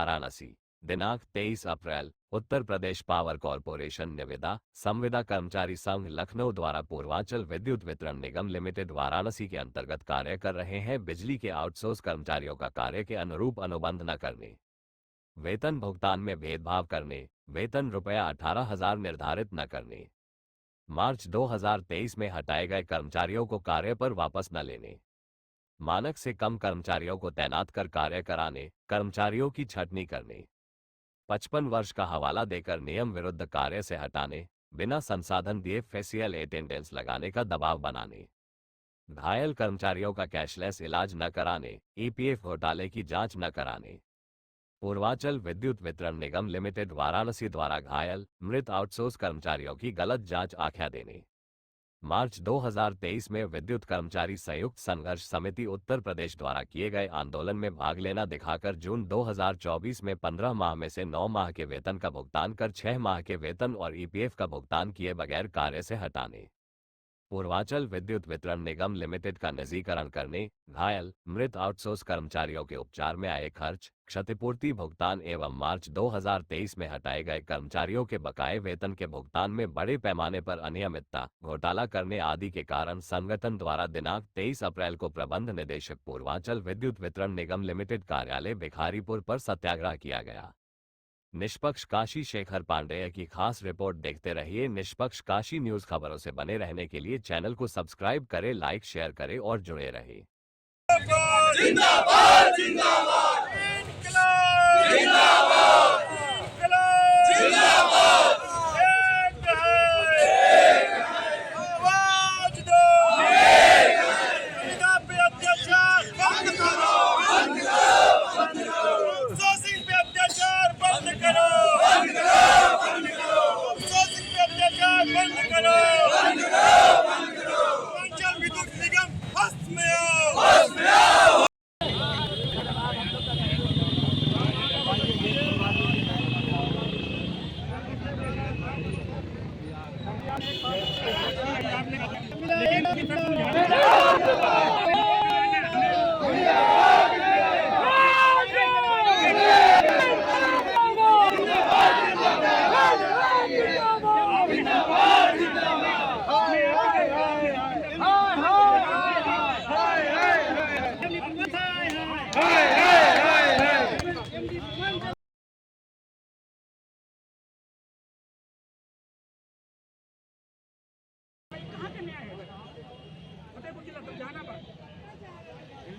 वाराणसी। दिनांक 23 अप्रैल। Uttar Pradesh power corporation निविदा संविदा कर्मचारी संघ लखनऊ द्वारा पूर्वांचल विद्युत वितरण निगम लिमिटेड वाराणसी के अंतर्गत कार्य कर रहे हैं बिजली के आउटसोर्स कर्मचारियों का कार्य के अनुरूप अनुबंध न करने, वेतन भुगतान में भेदभाव करने, वेतन रुपया 18,000 निर्धारित न करने, मार्च 2023 में हटाए गए कर्मचारियों को कार्य पर वापस न लेने, मानक से कम कर्मचारियों को तैनात कर कार्य कराने, कर्मचारियों की छंटनी करने, 55 वर्ष का हवाला देकर नियम विरुद्ध कार्य से हटाने, बिना संसाधन दिए फेशियल अटेंडेंस लगाने का दबाव बनाने, घायल कर्मचारियों का कैशलेस इलाज न कराने, ईपीएफ घोटाले की जांच न कराने, पूर्वांचल विद्युत वितरण निगम लिमिटेड वाराणसी द्वारा घायल मृत आउटसोर्स कर्मचारियों की गलत जांच आख्या देने, मार्च 2023 में विद्युत कर्मचारी संयुक्त संघर्ष समिति उत्तर प्रदेश द्वारा किए गए आंदोलन में भाग लेना दिखाकर जून 2024 में 15 माह में से 9 माह के वेतन का भुगतान कर 6 माह के वेतन और ईपीएफ का भुगतान किए बगैर कार्य से हटाने, पूर्वांचल विद्युत वितरण निगम लिमिटेड का निजीकरण करने, घायल मृत आउटसोर्स कर्मचारियों के उपचार में आए खर्च, क्षतिपूर्ति भुगतान एवं मार्च 2023 में हटाए गए कर्मचारियों के बकाये वेतन के भुगतान में बड़े पैमाने पर अनियमितता, घोटाला करने आदि के कारण संगठन द्वारा दिनांक 23 अप्रैल को प्रबंध निदेशक पूर्वांचल विद्युत वितरण निगम लिमिटेड कार्यालय भिखारीपुर पर सत्याग्रह किया गया। निष्पक्ष काशी शेखर पांडेय की खास रिपोर्ट देखते रहिए। निष्पक्ष काशी न्यूज खबरों से बने रहने के लिए चैनल को सब्सक्राइब करें, लाइक शेयर करें और जुड़े रहें। जिंदाबाद जिंदाबाद इंकलाब जिंदाबाद इंकलाब जिंदाबाद एक है आवाज दो एक है पे अत्याचार बंद करो आउटसोर्सिंग पे अत्याचार बंद करो आउटसोर्सिंग पे अत्याचार बंद करो पूर्वांचल विद्युत निगम फर्स्ट में आओ।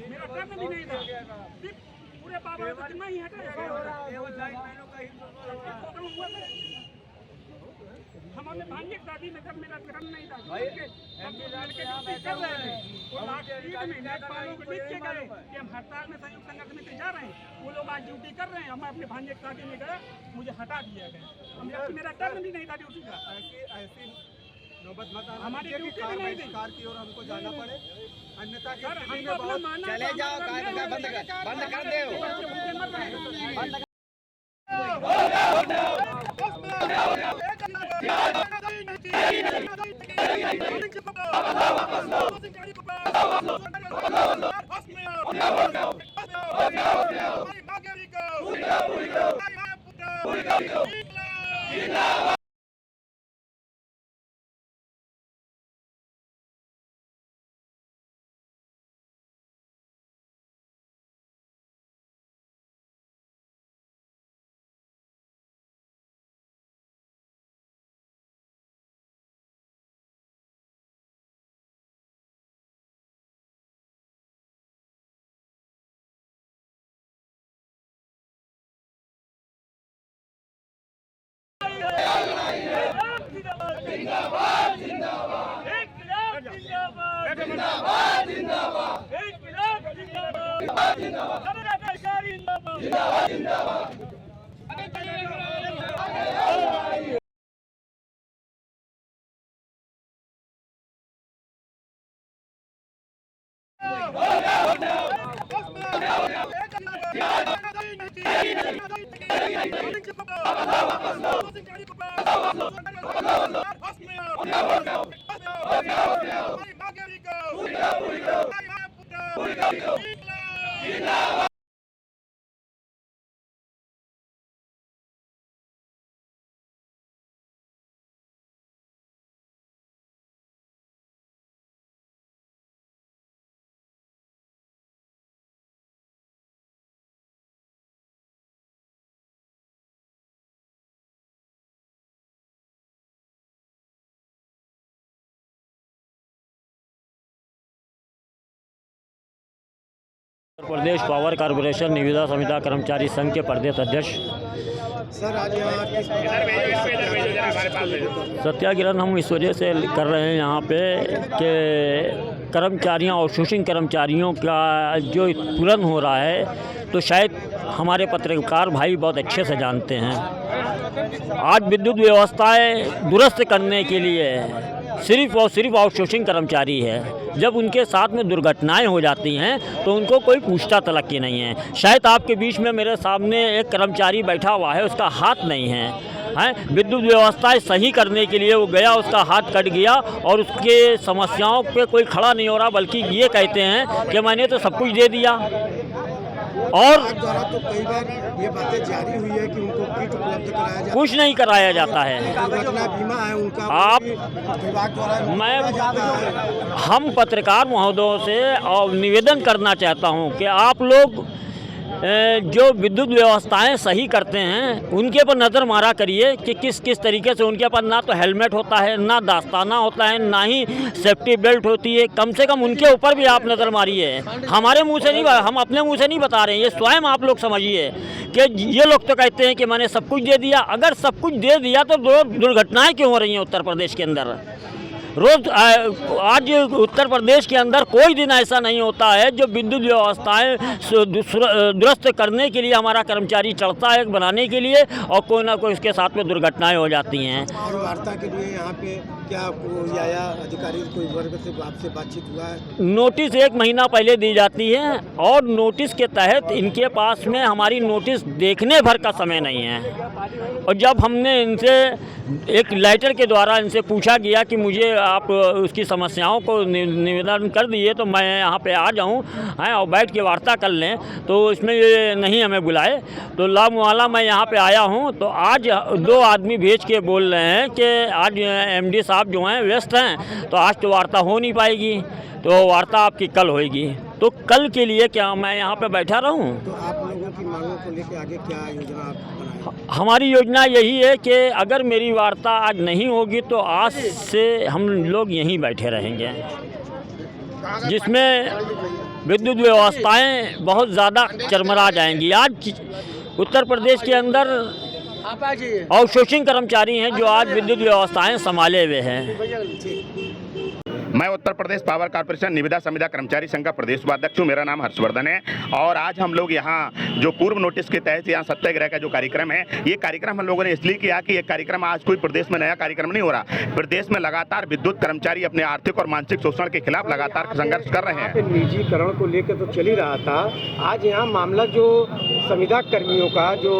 मेरा टर्न भी नहीं था, सिर्फ पूरे बाबा को कितना ही हटा हमारे भांजे दादी में जब मेरा टर्न नहीं था कर रहे थे वो लास्ट में लेखपालों को लिख के गए कि हम हड़ताल में संयुक्त संघर्ष समिति जा रहे हैं, वो लोग आज ड्यूटी कर रहे हैं, हम अपने भांजे दादी में गए, मुझे हटा दिया गया, मेरा टर्न भी नहीं था ड्यूटी का। हमारी ड्यूटी भी नहीं थी कार की ओर हमको जाना पड़े, अन्यथा हमको अपना मानना चले जाओ, कार बंद कर दे। जिंदाबाद जिंदाबाद इंकलाब जिंदाबाद जिंदाबाद जिंदाबाद इंकलाब जिंदाबाद जिंदाबाद हमारा सरकार जिंदाबाद जिंदाबाद जिंदाबाद। प्रदेश पावर कॉर्पोरेशन निविदा संविदा कर्मचारी संघ के प्रदेश अध्यक्ष। सर आज यहाँ किस सत्याग्रह हम इस वजह से कर रहे हैं यहाँ पे कि कर्मचारियों और शोषित कर्मचारियों का जो उत्पीड़न हो रहा है, तो शायद हमारे पत्रकार भाई बहुत अच्छे से जानते हैं। आज विद्युत व्यवस्थाएं दुरुस्त करने के लिए सिर्फ और सिर्फ आउटसोर्सिंग कर्मचारी है। जब उनके साथ में दुर्घटनाएं हो जाती हैं तो उनको कोई पूछता तलक की नहीं है। शायद आपके बीच में मेरे सामने एक कर्मचारी बैठा हुआ है, उसका हाथ नहीं है, विद्युत व्यवस्थाएं सही करने के लिए वो गया, उसका हाथ कट गया और उसके समस्याओं पे कोई खड़ा नहीं हो रहा, बल्कि ये कहते हैं कि मैंने तो सब कुछ दे दिया। और द्वारा तो कई बार ये बातें जारी हुई है कि उनको किट उपलब्ध कराया जाए, कुछ नहीं कराया जाता है। दुर्घटना बीमा है उनका, आप विभाग द्वारा मैं जाता है। हम पत्रकार महोदयों से और निवेदन करना चाहता हूं कि आप लोग जो विद्युत व्यवस्थाएं सही करते हैं उनके पर नज़र मारा करिए कि किस किस तरीके से उनके पास ना तो हेलमेट होता है, ना दास्ताना होता है, ना ही सेफ्टी बेल्ट होती है। कम से कम उनके ऊपर भी आप नज़र मारिए। हमारे मुंह से नहीं, हम अपने मुंह से नहीं बता रहे हैं, ये स्वयं आप लोग समझिए कि ये लोग तो कहते हैं कि मैंने सब कुछ दे दिया। अगर सब कुछ दे दिया तो दुर्घटनाएँ क्यों हो रही हैं उत्तर प्रदेश के अंदर? रोज आज उत्तर प्रदेश के अंदर कोई दिन ऐसा नहीं होता है जो विद्युत व्यवस्थाएं दुरुस्त करने के लिए हमारा कर्मचारी चढ़ता है बनाने के लिए, और कोई ना कोई उसके साथ में दुर्घटनाएं हो जाती हैं। और वार्ता के लिए यहाँ पे क्या कोई आया अधिकारी, कोई वर्ग से आपसे बातचीत हुआ है? नोटिस 1 महीना पहले दी जाती है और नोटिस के तहत इनके पास में हमारी नोटिस देखने भर का समय नहीं है। और जब हमने इनसे एक लेटर के द्वारा इनसे पूछा गया कि मुझे आप उसकी समस्याओं को निवेदन कर दिए तो मैं यहाँ पे आ जाऊँ और बैठ के वार्ता कर लें, तो इसमें ये नहीं हमें बुलाए। तो लामवाला मैं यहाँ पे आया हूँ, तो आज 2 आदमी भेज के बोल रहे हैं कि आज एमडी साहब जो हैं व्यस्त हैं, तो आज तो वार्ता हो नहीं पाएगी, तो वार्ता आपकी कल होएगी। तो कल के लिए क्या मैं यहाँ पे बैठा रहूँ? तो आप लोगों की मांगों को लेकर आगे क्या योजना आप बनाएंगे? हमारी योजना यही है कि अगर मेरी वार्ता आज नहीं होगी तो आज से हम लोग यहीं बैठे रहेंगे, जिसमें विद्युत व्यवस्थाएं बहुत ज़्यादा चरमरा जाएंगी। आज उत्तर प्रदेश के अंदर आउटसोर्सिंग कर्मचारी हैं जो आज विद्युत व्यवस्थाएं संभाले हुए हैं। मैं उत्तर प्रदेश पावर कॉर्पोरेशन निविदा संविदा कर्मचारी संघ का प्रदेश उपाध्यक्ष हूँ। मेरा नाम हर्षवर्धन है और आज हम लोग यहाँ जो पूर्व नोटिस के तहत यहाँ सत्याग्रह का जो कार्यक्रम है, ये कार्यक्रम हम लोगों ने इसलिए किया कि ये कार्यक्रम आज कोई प्रदेश में नया कार्यक्रम नहीं हो रहा। प्रदेश में लगातार विद्युत कर्मचारी अपने आर्थिक और मानसिक शोषण के खिलाफ लगातार संघर्ष कर रहे हैं। निजीकरण को लेकर तो चल ही रहा था, आज यहाँ मामला जो संविदा कर्मियों का जो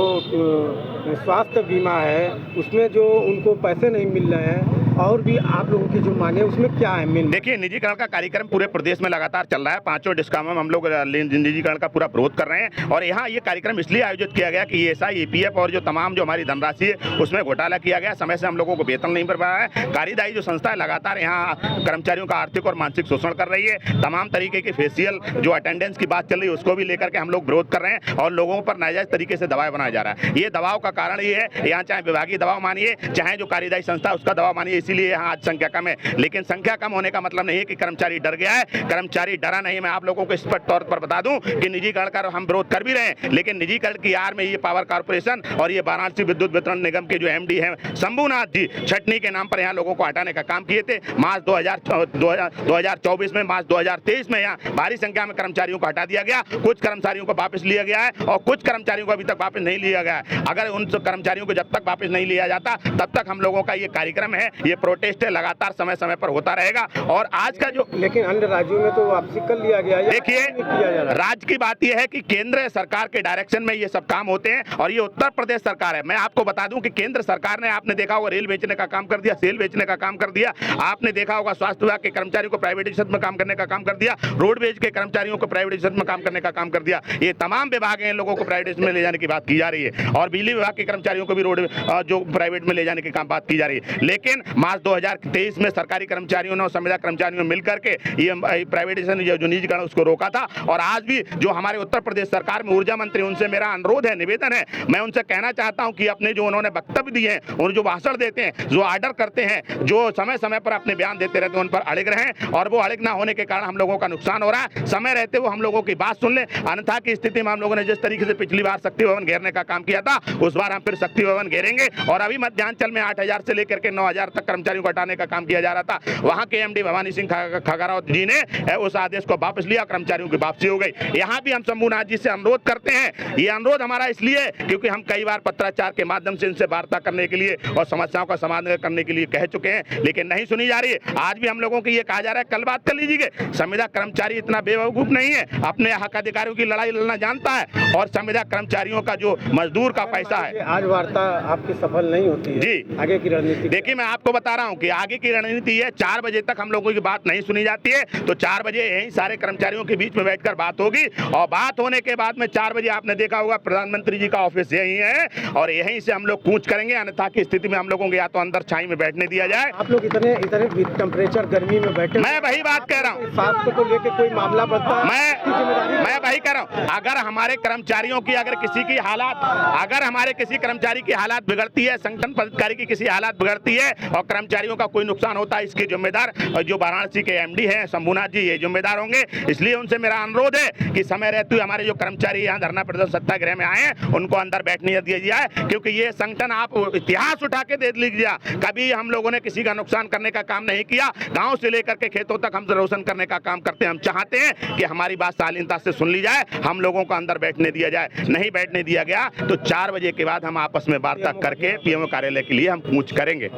स्वास्थ्य बीमा है उसमें जो उनको पैसे नहीं मिल रहे हैं और भी आप लोगों की जो मांगे उसमें क्या है? देखिए, निजीकरण का कार्यक्रम पूरे प्रदेश में लगातार चल रहा है। 5 डिस्काम में हम लोग निजीकरण का पूरा विरोध कर रहे हैं और यहाँ ये कार्यक्रम इसलिए आयोजित किया गया कि ESI, EPF और जो तमाम जो हमारी धनराशि है उसमें घोटाला किया गया। समय से हम लोगों को वेतन नहीं मिल रहा है। कार्यदायी जो संस्था है लगातार यहाँ कर्मचारियों का आर्थिक और मानसिक शोषण कर रही है। तमाम तरीके की फेशियल जो अटेंडेंस की बात चल रही है उसको भी लेकर के हम लोग विरोध कर रहे हैं और लोगों पर नाजायज तरीके से दबाव बनाया जा रहा है। ये दबाव का कारण ये है, यहाँ चाहे विभागीय दबाव मानिए चाहे जो कार्यदायी संस्था उसका दबाव मानिए, इसीलिए यहाँ आज संख्या कम है। लेकिन संख्या कम होने का मतलब नहीं है कि कर्मचारी डर गया है। कर्मचारी डरा नहीं। मैं आप लोगों को स्पष्ट तौर पर बता दूं कि निजीकरण का हम विरोध कर भी रहे हैं, लेकिन निजीकरण की आड़ में ये पावर कॉर्पोरेशन और ये वाराणसी विद्युत वितरण निगम के जो MD हैं शंभुनाथ जी छटनी के नाम पर यहाँ लोगों को हटाने का काम किए थे। मार्च 2024 में, मार्च 2023 में यहाँ भारी संख्या में कर्मचारियों को हटा दिया गया। कुछ कर्मचारियों को वापस लिया गया है और कुछ कर्मचारियों को अभी तक वापस नहीं लिया गया है। अगर उन कर्मचारियों को जब तक वापस नहीं लिया जाता तब तक हम लोगों का ये कार्यक्रम है, ये प्रोटेस्ट है, लगातार समय समय पर होता रहेगा। और आज का जो लेकिन अन्य राज्यों में तो वापसी कर लिया गया है। देखिए, राज्य की बात यह है कि केंद्र सरकार के डायरेक्शन में ये सब काम होते हैं और ये उत्तर प्रदेश सरकार है। मैं आपको बता दूं कि केंद्र सरकार ने, आपने देखा होगा, रेल बेचने का काम कर दिया, सेल बेचने का काम कर दिया। आपने देखा होगा स्वास्थ्य विभाग के कर्मचारियों को प्राइवेटाइजेशन में काम करने का काम कर दिया, रोडवेज के कर्मचारियों को प्राइवेटाइजेशन में काम करने का काम कर दिया। ये तमाम विभाग हैं, लोगों को प्राइवेटाइजेशन में ले जाने की बात की जा रही है और बिजली विभाग के कर्मचारियों को भी रोड जो प्राइवेट में ले जाने की काम बात की जा रही है। लेकिन मार्च 2023 में सरकारी कर्मचारियों ने और संविदा कर्मचारियों ने मिलकर के ये प्राइवेटाइजेशन जो निजीकरण उसको रोका था। और आज भी जो हमारे उत्तर प्रदेश सरकार में ऊर्जा मंत्री, उनसे मेरा अनुरोध है, निवेदन है, मैं उनसे कहना चाहता हूं कि अपने जो उन्होंने वक्तव्य दिए हैं और जो भाषण देते हैं, जो ऑर्डर करते हैं, जो समय समय पर अपने बयान देते रहते हैं, उन पर अड़िग रहें। और वो अड़िग ना होने के कारण हम लोगों का नुकसान हो रहा है। समय रहते हुए हम लोगों की बात सुन लें, अन्यथा की स्थिति में हम लोगों ने जिस तरीके से पिछली बार शक्ति भवन घेरने का काम किया था, उस बार हम फिर शक्ति भवन घेरेंगे। और अभी मध्यांचल में 8000 से लेकर के 9000 तक कर्मचारियों को हटाने का काम किया जा रहा था, वहां के एमडी भवानी सिंह खगारावत जी ने उस आदेश को वापस लिया, कर्मचारियों की वापसी हो गई। यहाँ भी हम शंभूनाथ जी से अनुरोध करते हैं। ये अनुरोध हमारा इसलिए क्योंकि हम कई बार पत्राचार के माध्यम से इनसे वार्ता करने के लिए और समस्याओं का समाधान करने के लिए कह चुके हैं, लेकिन नहीं सुनी जा रही है। आज भी हम लोगों को ये कहा जा रहा है, कल बात कर लीजिए। संविदा कर्मचारी इतना बेवकूफ नहीं है, अपने हक अधिकारियों की लड़ाई लड़ना जानता है। और संविदा कर्मचारियों का जो मजदूर का पैसा है, आज वार्ता आपकी सफल नहीं होती है जी, आगे की रणनीति। देखिए मैं आपको बता रहा हूं कि आगे की रणनीति है, 4 बजे तक हम लोगों की बात नहीं सुनी जाती है, तो 4 बजे यही सारे कर्मचारियों के बीच में बैठकर बात होगी। और बात होने के बाद में 4 बजे आपने देखा होगा प्रधानमंत्री जी का ऑफिस यही है और यहीं से हम लोग कूच करेंगे। अन्यथा की स्थिति में हम लोगों को या तो अंदर छाई में बैठने दिया जाए। आप लोग इतने टेम्परेचर गर्मी में बैठे, मैं वही बात कह रहा हूँ, स्वास्थ्य को लेकर कोई मामला बढ़ता है, मैं वही कह रहा हूँ। अगर हमारे कर्मचारियों की अगर किसी की हालात, अगर हमारे किसी कर्मचारी की हालात बिगड़ती है, संगठन पदाधिकारी की किसी हालात बिगड़ती है और कर्मचारियों का कोई नुकसान होता है, इसके जिम्मेदार जो वाराणसी के एमडी हैं शंभूनाथ जी, ये जिम्मेदार होंगे। इसलिए उनसे मेरा अनुरोध है कि समय रहते हुए हमारे जो कर्मचारी यहाँ धरना प्रदर्शन सत्याग्रह में आए हैं, उनको अंदर बैठने दिया जाए। क्योंकि ये संगठन, आप इतिहास उठा के देख लीजिए, कभी हम लोगों ने किसी का नुकसान करने का काम नहीं किया। गांव से लेकर के खेतों तक हम रोशन करने का काम करते हैं। हम चाहते हैं कि हमारी बात शालीनता से सुन ली जाए, हम लोगों को अंदर बैठने दिया जाए। नहीं बैठने दिया गया तो 4 बजे के बाद हम आपस में वार्ता करके पीएमओ कार्यालय के लिए हम कूच करेंगे।